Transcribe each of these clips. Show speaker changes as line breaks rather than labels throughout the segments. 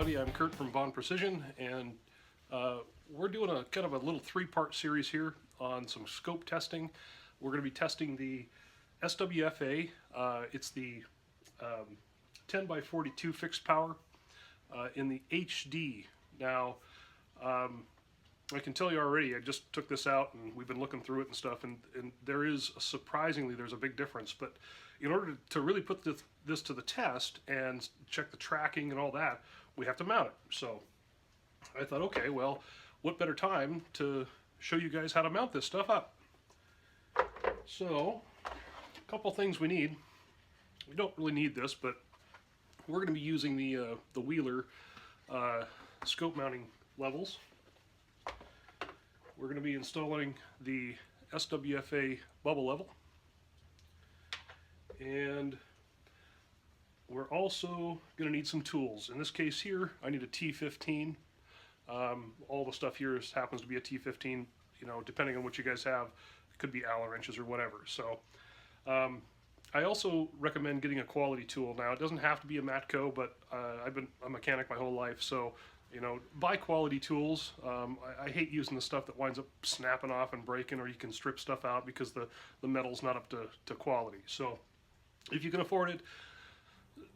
everybody, I'm Kurt from Von Precision, and we're doing a kind of a little three-part series here on some scope testing. We're going to be testing the SWFA. It's the 10 by 42 fixed power in the HD. Now, I can tell you already, I just took this out and we've been looking through it and stuff, and there is, surprisingly, there's a big difference. But in order to really put this to the test and check the tracking and all that, we have to mount it. So I thought, okay, well, what better time to show you guys how to mount this stuff up. So, a couple things we need. We don't really need this, but we're going to be using the Wheeler scope mounting levels. We're going to be installing the SWFA bubble level, and we're also going to need some tools. In this case here, I need a T15. All the stuff here happens to be a T15, you know, depending on what you guys have. It could be Allen wrenches or whatever. So I also recommend getting a quality tool. Now, it doesn't have to be a Matco, but I've been a mechanic my whole life, so you know, buy quality tools. I hate using the stuff that winds up snapping off and breaking, or you can strip stuff out because the metal's not up to quality. So if you can afford it,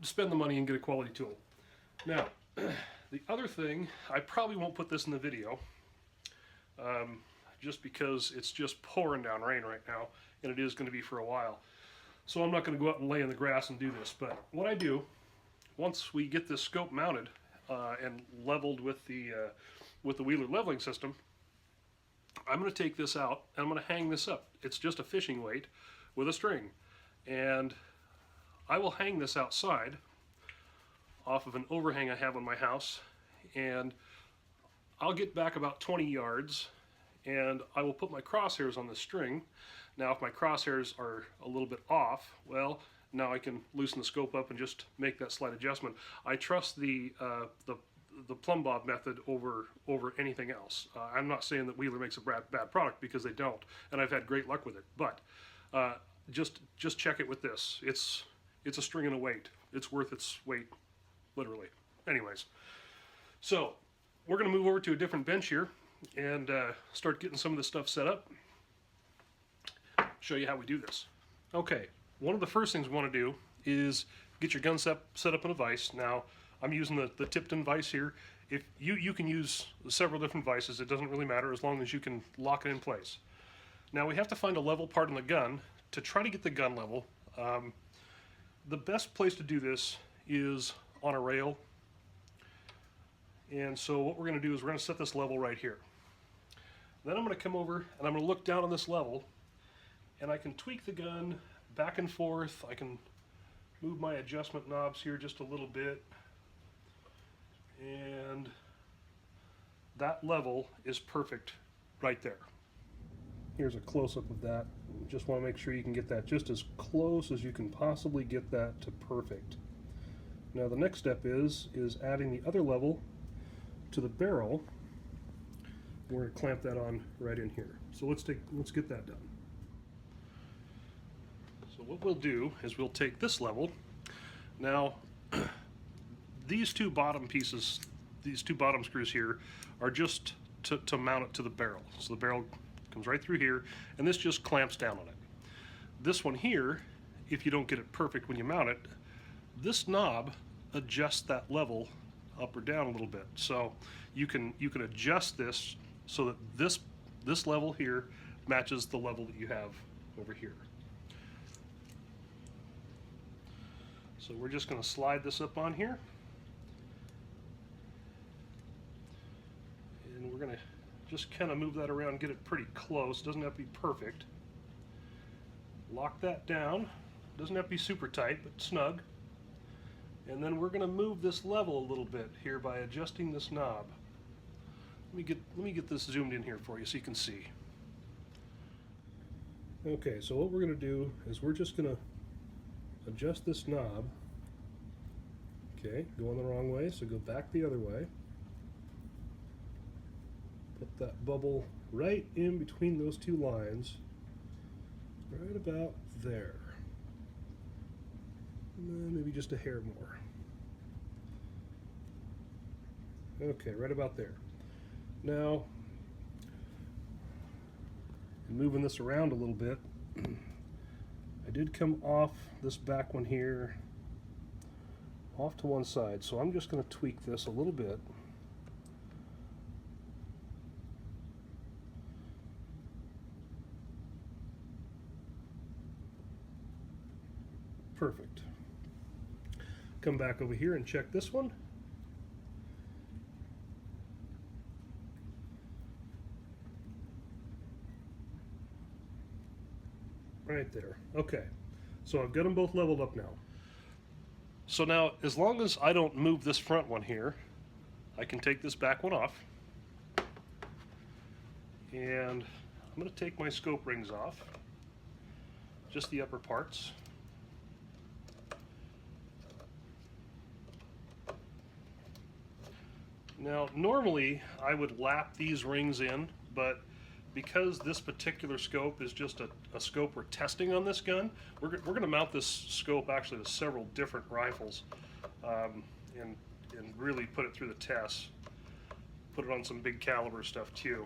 spend the money and get a quality tool. Now, the other thing, I probably won't put this in the video, just because it's just pouring down rain right now, and it is going to be for a while. So I'm not going to go out and lay in the grass and do this. But what I do, once we get this scope mounted, and leveled with the Wheeler leveling system, I'm going to take this out and I'm going to hang this up. It's just a fishing weight with a string, and I will hang this outside off of an overhang I have on my house, and I'll get back about 20 yards and I will put my crosshairs on the string. Now, if my crosshairs are a little bit off, well, now I can loosen the scope up and just make that slight adjustment. I trust the plumb bob method over anything else. I'm not saying that Wheeler makes a bad product, because they don't, and I've had great luck with it. But just check it with this. It's a string and a weight. It's worth its weight, literally. Anyways, so we're going to move over to a different bench here and start getting some of this stuff set up. Show you how we do this. Okay. One of the first things we want to do is get your gun set up in a vise. Now, I'm using the Tipton vise here. If you can use several different vices, it doesn't really matter as long as you can lock it in place. Now, we have to find a level part on the gun to try to get the gun level. The best place to do this is on a rail. And so what we're going to do is we're going to set this level right here. Then I'm going to come over and I'm going to look down on this level, and I can tweak the gun back and forth. I can move my adjustment knobs here just a little bit, and that level is perfect right there. Here's a close-up of that. Just want to make sure you can get that just as close as you can possibly get that to perfect. Now the next step is adding the other level to the barrel. We're going to clamp that on right in here. So let's get that done. So what we'll do is we'll take this level. Now, these two bottom pieces, these two bottom screws here, are just to mount it to the barrel. So the barrel comes right through here, and this just clamps down on it. This one here, if you don't get it perfect when you mount it, this knob adjusts that level up or down a little bit. So you can adjust this so that this level here matches the level that you have over here. So we're just going to slide this up on here, and we're going to just kind of move that around, get it pretty close. Doesn't have to be perfect. Lock that down. Doesn't have to be super tight, but snug. And then we're going to move this level a little bit here by adjusting this knob. Let me get this zoomed in here for you so you can see. Okay, so what we're going to do is we're just going to adjust this knob. Okay, going the wrong way, so go back the other way. Put that bubble right in between those two lines, right about there. And then maybe just a hair more. Okay, right about there. Now, moving this around a little bit, I did come off this back one here, off to one side, so I'm just going to tweak this a little bit. Perfect. Come back over here and check this one. Right there. Okay. So I've got them both leveled up now. So now, as long as I don't move this front one here, I can take this back one off. And I'm going to take my scope rings off, just the upper parts. Now, normally I would lap these rings in, but because this particular scope is just a scope we're testing on this gun, we're going to mount this scope actually to several different rifles and really put it through the tests. Put it on some big caliber stuff too.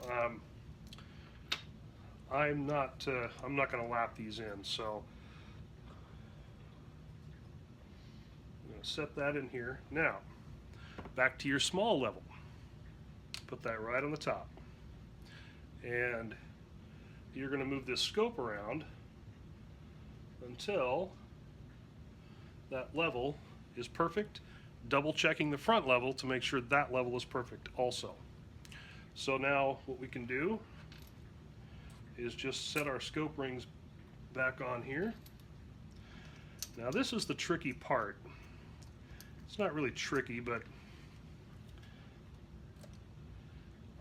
I'm not going to lap these in, so I'm going to set that in here. Now, back to your small level. Put that right on the top. And you're going to move this scope around until that level is perfect, double checking the front level to make sure that level is perfect also. So now what we can do is just set our scope rings back on here. Now this is the tricky part. It's not really tricky, but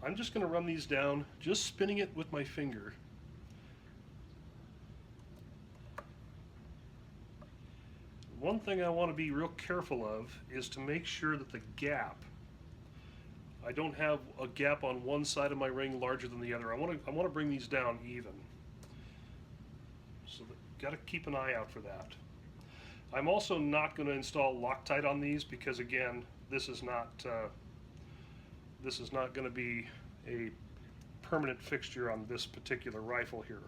I'm just going to run these down, just spinning it with my finger. One thing I want to be real careful of is to make sure that the gap, I don't have a gap on one side of my ring larger than the other. I want to bring these down even. So got to keep an eye out for that. I'm also not going to install Loctite on these because again, this is not going to be a permanent fixture on this particular rifle here.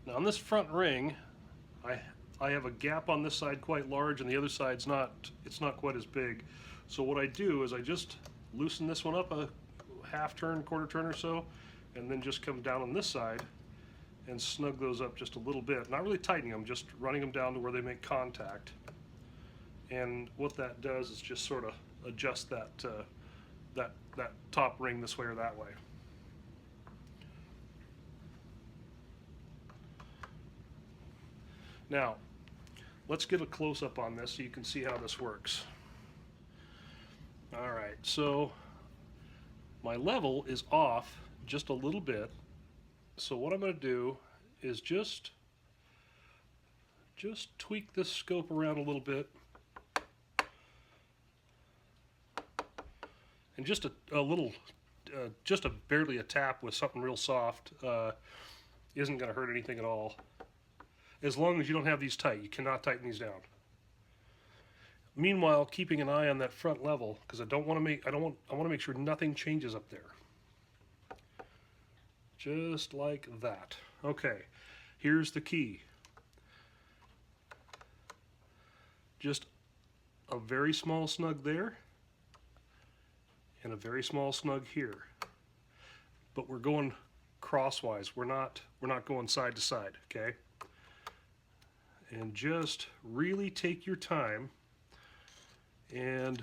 Now on this front ring, I have a gap on this side quite large and the other side's it's not quite as big. So what I do is I just loosen this one up a half turn, quarter turn or so, and then just come down on this side and snug those up just a little bit. Not really tightening them, just running them down to where they make contact. And what that does is just sort of adjust that that top ring this way or that way. Now, let's get a close-up on this so you can see how this works. All right, so my level is off just a little bit. So what I'm going to do is just tweak this scope around a little bit. And just a little, just barely a tap with something real soft isn't going to hurt anything at all. As long as you don't have these tight, you cannot tighten these down. Meanwhile, keeping an eye on that front level because I want to make sure nothing changes up there. Just like that. Okay, here's the key. Just a very small snug there. And a very small snug here, but we're going crosswise. We're not going side to side. Okay, and just really take your time and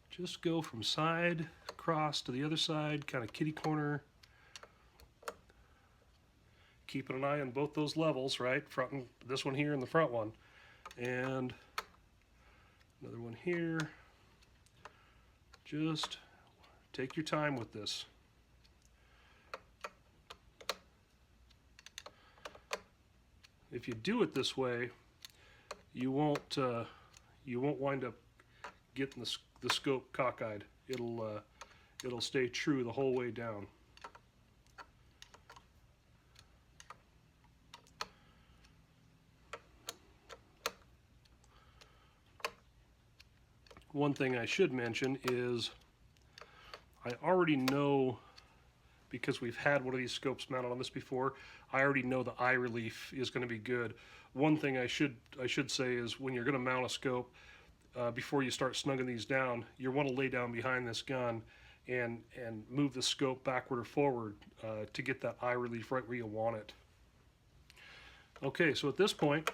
just go from side across to the other side, kind of kitty corner. Keeping an eye on both those levels, right? Front and this one here and the front one, and another one here. Just take your time with this. If you do it this way, you won't wind up getting the scope cockeyed. It'll stay true the whole way down. one thing I should mention is I already know, because we've had one of these scopes mounted on this before, I already know the eye relief is going to be good. One thing I should say is when you're going to mount a scope, before you start snugging these down, you want to lay down behind this gun and move the scope backward or forward to get that eye relief right where you want it. Okay, so at this point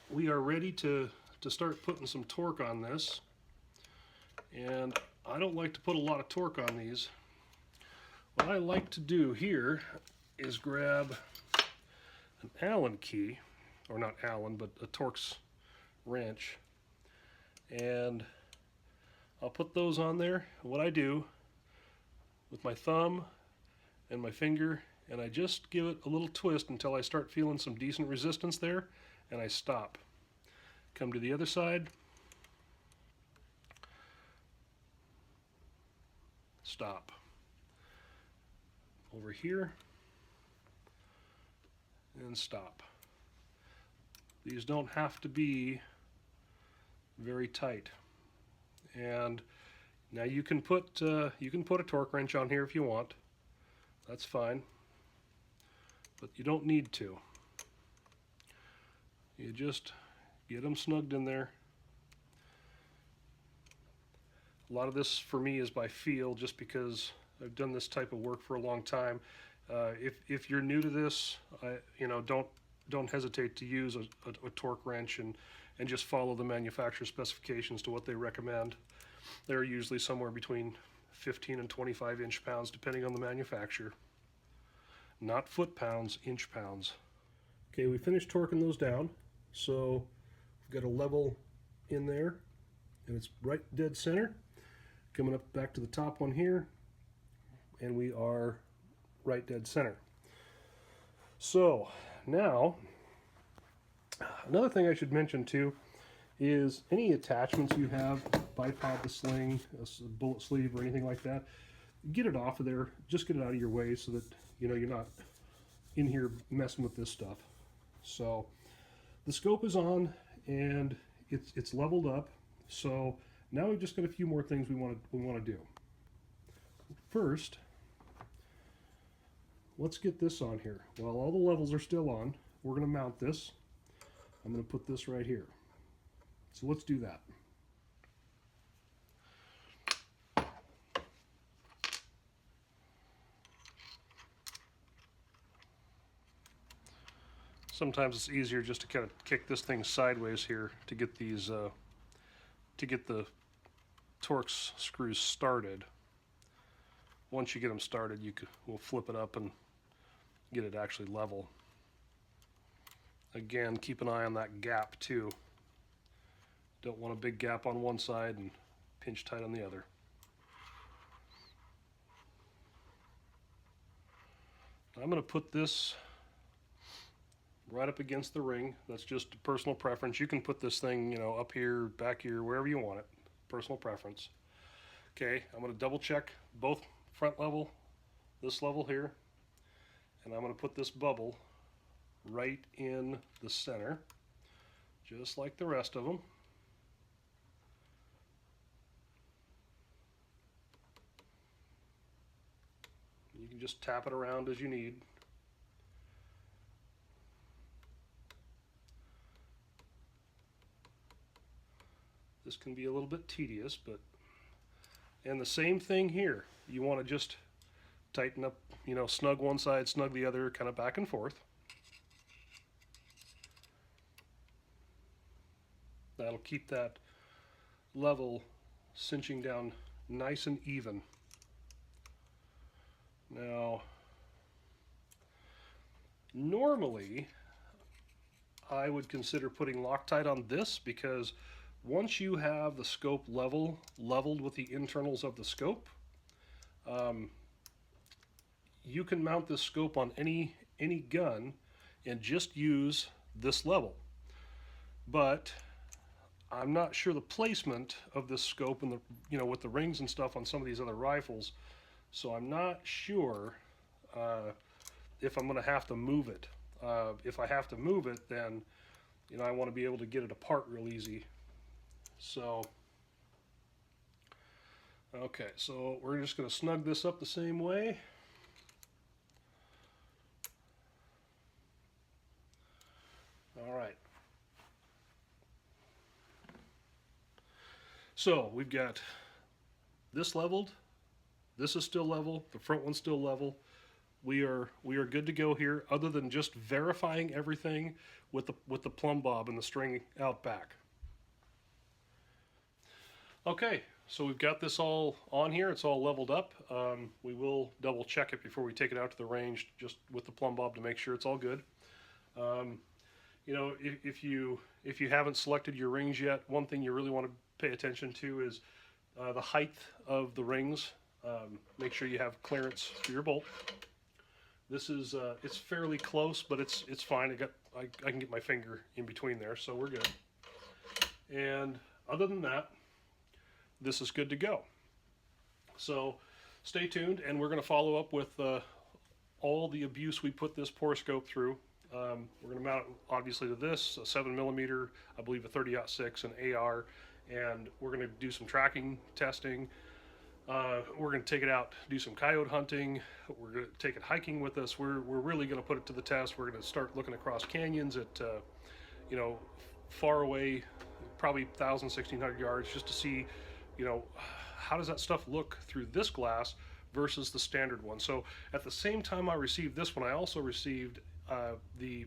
we are ready to start putting some torque on this, and I don't like to put a lot of torque on these. What I like to do here is grab an Allen key, or not Allen, but a Torx wrench, and I'll put those on there. What I do with my thumb and my finger, and I just give it a little twist until I start feeling some decent resistance there, and I stop. Come to the other side, stop. Over here, and stop. These don't have to be very tight. And now you can put a torque wrench on here if you want. That's fine, but you don't need to. You just get them snugged in there. A lot of this for me is by feel, just because I've done this type of work for a long time. If you're new to this, don't hesitate to use a torque wrench and just follow the manufacturer specifications to what they recommend. They're usually somewhere between 15 and 25 inch-pounds depending on the manufacturer. Not foot-pounds, inch-pounds. Okay, we finished torquing those down, so we've got a level in there, and it's right dead center. Coming up back to the top one here, and we are right dead center. So now, another thing I should mention too is any attachments you have, bipod, the sling, a bullet sleeve, or anything like that, get it off of there. Just get it out of your way so that you're not in here messing with this stuff. So the scope is on and it's leveled up. So now we've just got a few more things we want to do. First, let's get this on here. While all the levels are still on, we're going to mount this. I'm going to put this right here. So let's do that. Sometimes it's easier just to kind of kick this thing sideways here to get these to get the Torx screws started. Once you get them started, we'll flip it up and get it actually level. Again, keep an eye on that gap too. Don't want a big gap on one side and pinch tight on the other. I'm going to put this right up against the ring. That's just a personal preference. You can put this thing, up here, back here, wherever you want it. Personal preference. Okay, I'm going to double check both front level, this level here, and I'm going to put this bubble right in the center, just like the rest of them. You can just tap it around as you need. This can be a little bit tedious, and the same thing here. You want to just tighten up, snug one side, snug the other, kind of back and forth. That'll keep that level cinching down nice and even. Now, normally I would consider putting Loctite on this, because once you have the scope leveled with the internals of the scope, you can mount this scope on any gun and just use this level. But I'm not sure the placement of this scope and with the rings and stuff on some of these other rifles, so I'm not sure if I'm going to have to move it. If I have to move it, then I want to be able to get it apart real easy. So Okay, so we're just going to snug this up the same way. All right. So we've got this leveled. This is still level. The front one's still level. We are good to go here, other than just verifying everything with the plumb bob and the string out back. Okay, so we've got this all on here. It's all leveled up. We will double check it before we take it out to the range, just with the plumb bob, to make sure it's all good. You know, if you haven't selected your rings yet, one thing you really want to pay attention to is the height of the rings. Make sure you have clearance for your bolt. This is it's fairly close, but it's fine. I can get my finger in between there, so we're good. And other than that, this is good to go. So stay tuned, and we're going to follow up with all the abuse we put this porescope through. We're going to mount it obviously to this, a 7mm, I believe a 30-06, an AR, and we're going to do some tracking testing. We're going to take it out, do some coyote hunting. We're going to take it hiking with us. We're really going to put it to the test. We're going to start looking across canyons at, you know, far away, probably 1,000, 1,600 yards, just to see, you know, how does that stuff look through this glass versus the standard one. So at the same time I received this one, I also received the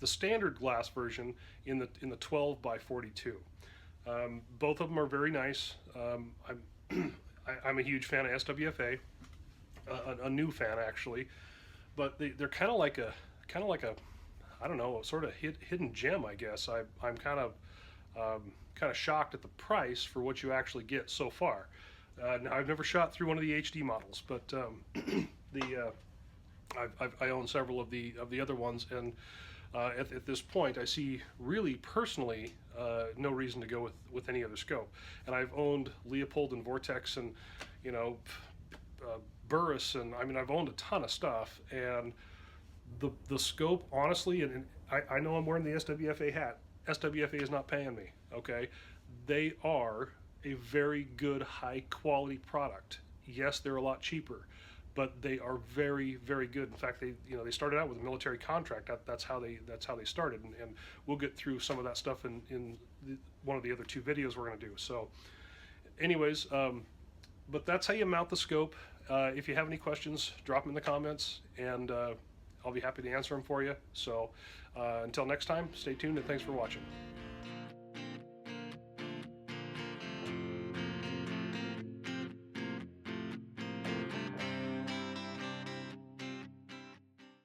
standard glass version in the 12 by 42. Both of them are very nice. I'm a huge fan of SWFA, a new fan actually, but they're kind of like a I don't know, sort of hidden gem, I guess. I'm kind of shocked at the price for what you actually get so far. Now I've never shot through one of the HD models, but I own several of the other ones, and at this point I see really personally no reason to go with any other scope. And I've owned Leopold and Vortex and, you know, Burris, and I mean, I've owned a ton of stuff, and the scope, honestly, and I know I'm wearing the SWFA hat. SWFA is not paying me, okay? They are a very good, high quality product. Yes, they're a lot cheaper, but they are very, very good. In fact, they started out with a military contract. That's how they started, and we'll get through some of that stuff in one of the other two videos we're going to do. So, anyways, but that's how you mount the scope. If you have any questions, drop them in the comments, and I'll be happy to answer them for you. So, until next time, stay tuned, and thanks for watching.